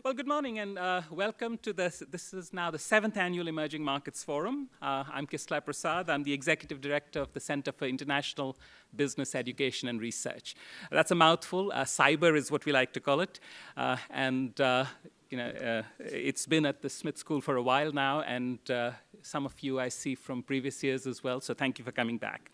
Well, good morning and welcome to this. This is now the 7th Annual Emerging Markets Forum. I'm Kislaya Prasad. I'm the Executive Director of the Center for International Business Education and Research. That's a mouthful. CIBER is what we like to call it. It's been at the Smith School for a while now, and some of you I see from previous years as well, so thank you for coming back.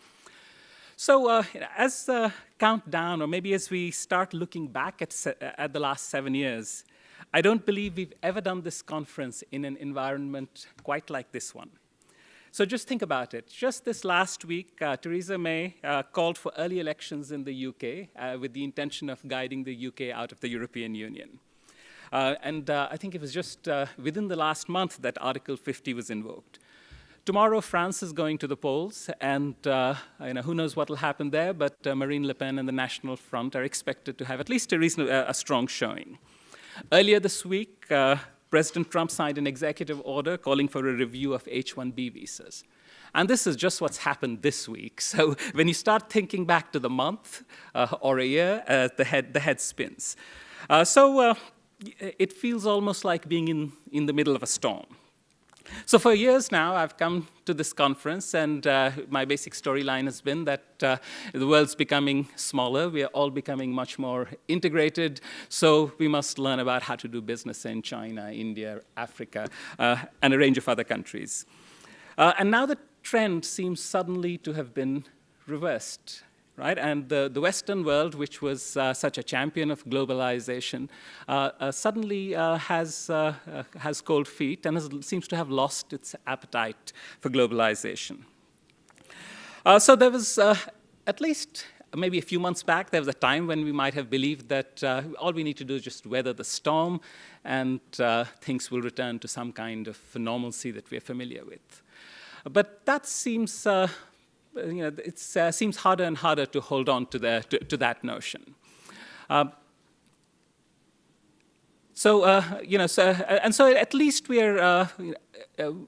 So as a countdown, or maybe as we start looking back at the last 7 years, I don't believe we've ever done this conference in an environment quite like this one. So just think about it. Just this last week, Theresa May called for early elections in the UK with the intention of guiding the UK out of the European Union. I think it was just within the last month that Article 50 was invoked. Tomorrow, France is going to the polls, and who knows what will happen there, but Marine Le Pen and the National Front are expected to have at least a strong showing. Earlier this week, President Trump signed an executive order calling for a review of H-1B visas. And this is just what's happened this week. So when you start thinking back to the month or a year, the head spins. It feels almost like being in the middle of a storm. So for years now, I've come to this conference, and my basic storyline has been that the world's becoming smaller. We are all becoming much more integrated, so we must learn about how to do business in China, India, Africa, and a range of other countries. And now the trend seems suddenly to have been reversed. Right? And the Western world, which was such a champion of globalization, suddenly has cold feet and seems to have lost its appetite for globalization. So there was, at least maybe a few months back, there was a time when we might have believed that all we need to do is just weather the storm and things will return to some kind of normalcy that we're familiar with. But that seems it seems harder and harder to hold on to that notion. So at least we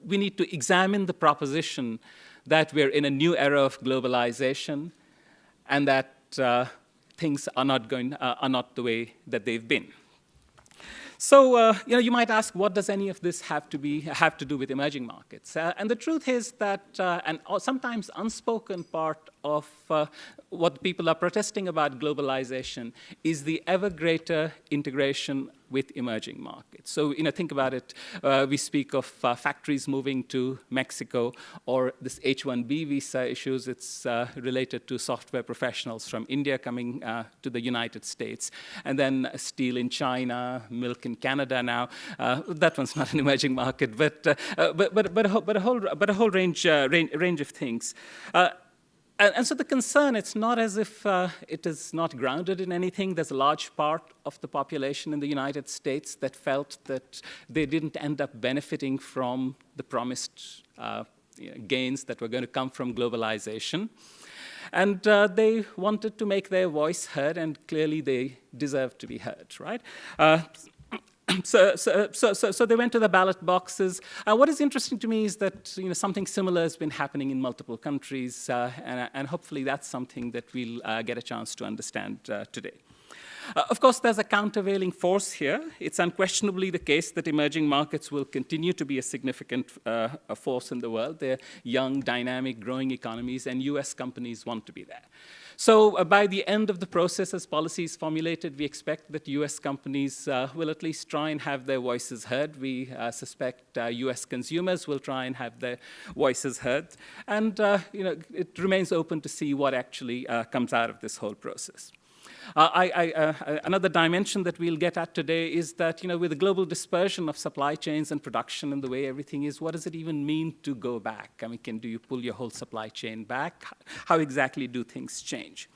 need to examine the proposition that we're in a new era of globalization, and that things are not the way that they've been. So, you might ask, what does any of this have to do with emerging markets? And the truth is that an sometimes unspoken part of what people are protesting about globalization is the ever greater integration with emerging markets. So, think about it. We speak of factories moving to Mexico, or this H-1B visa issues. It's related to software professionals from India coming to the United States, and then steel in China, milk in Canada now. That one's not an emerging market, but a whole range of things. And so the concern, it's not as if it is not grounded in anything. There's a large part of the population in the United States that felt that they didn't end up benefiting from the promised gains that were going to come from globalization. And they wanted to make their voice heard, and clearly they deserve to be heard, right? So they went to the ballot boxes. What is interesting to me is that something similar has been happening in multiple countries, and hopefully that's something that we'll get a chance to understand today. Of course, there's a countervailing force here. It's unquestionably the case that emerging markets will continue to be a significant force in the world. They're young, dynamic, growing economies, and US companies want to be there. So by the end of the process, as policy is formulated, we expect that US companies will at least try and have their voices heard. We suspect US consumers will try and have their voices heard. And it remains open to see what actually comes out of this whole process. Another dimension that we'll get at today is that, with the global dispersion of supply chains and production and the way everything is, what does it even mean to go back? I mean, do you pull your whole supply chain back? How exactly do things change?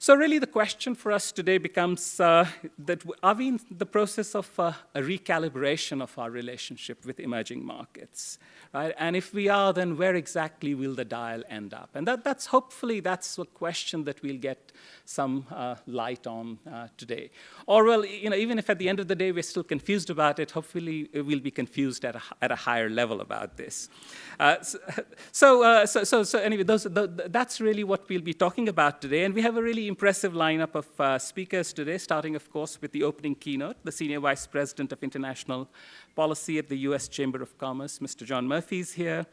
So really the question for us today becomes that are we in the process of a recalibration of our relationship with emerging markets, right? And if we are, then where exactly will the dial end up? And that's hopefully that's a question that we'll get some light on today. Or well, even if at the end of the day we're still confused about it, hopefully we'll be confused at a higher level about this. So anyway, that's really what we'll be talking about today, and we have a really impressive lineup of speakers today, starting, of course, with the opening keynote, the Senior Vice President of International Policy at the US Chamber of Commerce, Mr. John Murphy, is here.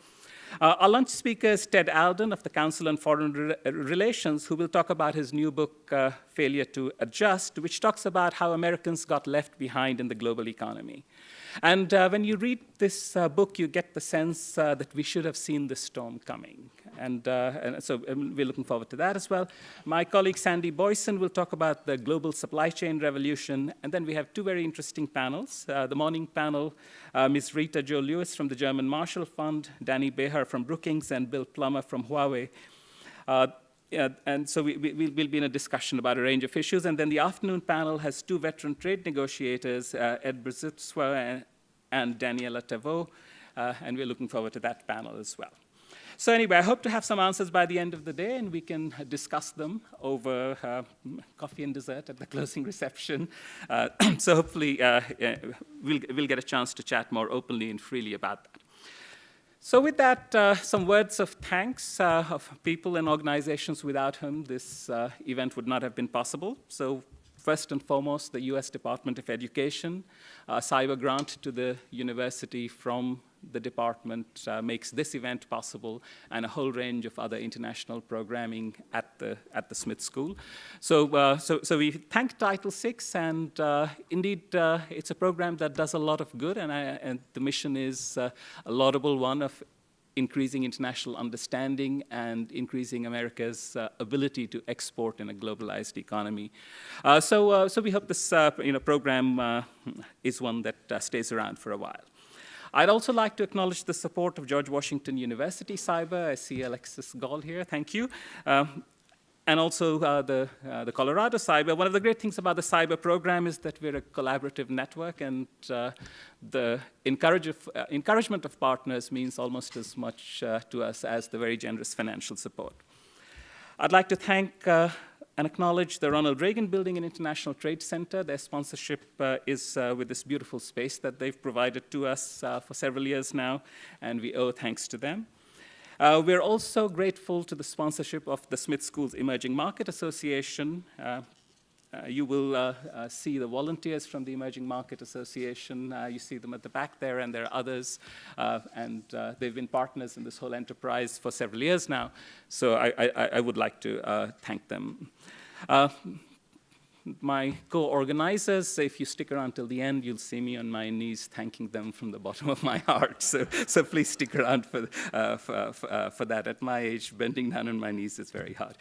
Our lunch speaker is Ted Alden of the Council on Foreign Relations, who will talk about his new book, Failure to Adjust, which talks about how Americans got left behind in the global economy. And when you read this book, you get the sense that we should have seen this storm coming. And so we're looking forward to that as well. My colleague Sandy Boyson will talk about the global supply chain revolution. And then we have two very interesting panels. The morning panel, Ms. Rita Jo Lewis from the German Marshall Fund, Danny Behar from Brookings, and Bill Plummer from Huawei. And so we'll be in a discussion about a range of issues. And then the afternoon panel has two veteran trade negotiators, Ed Brzezinski and Daniela Tavot, and we're looking forward to that panel as well. So anyway, I hope to have some answers by the end of the day, and we can discuss them over coffee and dessert at the closing reception. So hopefully we'll get a chance to chat more openly and freely about that. So with that, some words of thanks of people and organizations without whom this event would not have been possible. So first and foremost, the US Department of Education. CIBER grant to the university from the department makes this event possible, and a whole range of other international programming at the Smith School. So we thank Title VI, and indeed it's a program that does a lot of good, and the mission is a laudable one of increasing international understanding and increasing America's ability to export in a globalized economy. So we hope this program is one that stays around for a while. I'd also like to acknowledge the support of George Washington University CIBER. I see Alexis Gall here, thank you. And also the Colorado CIBER. One of the great things about the CIBER program is that we're a collaborative network, and the encouragement of partners means almost as much to us as the very generous financial support. I'd like to thank and acknowledge the Ronald Reagan Building and International Trade Center. Their sponsorship is with this beautiful space that they've provided to us for several years now, and we owe thanks to them. We're also grateful to the sponsorship of the Smith School's Emerging Market Association. You will see the volunteers from the Emerging Market Association. You see them at the back there, and there are others. And they've been partners in this whole enterprise for several years now. So I would like to thank them. My co-organizers, if you stick around till the end, you'll see me on my knees thanking them from the bottom of my heart. So please stick around for that. At my age, bending down on my knees is very hard.